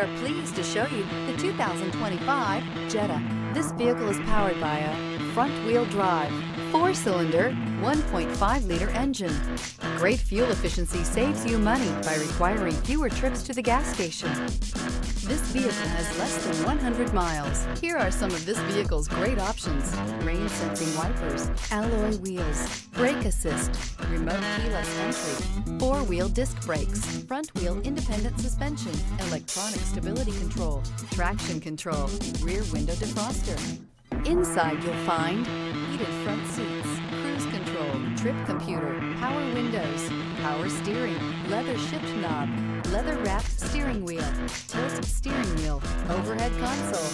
are pleased to show you the 2025 Jetta. This vehicle is powered by a front-wheel drive, 4-cylinder, 1.5-liter engine. Great fuel efficiency saves you money by requiring fewer trips to the gas station. This vehicle has less than 100 miles. Here are some of this vehicle's great options: rain-sensing wipers, alloy wheels, brake assist, remote keyless entry, 4-wheel disc brakes, front-wheel independent suspension, electronic stability control, traction control, rear window defroster. Inside you'll find heated front seats, cruise control, trip computer, power windows, power steering, leather shift knob, leather-wrapped steering wheel, tilt steering wheel, overhead console.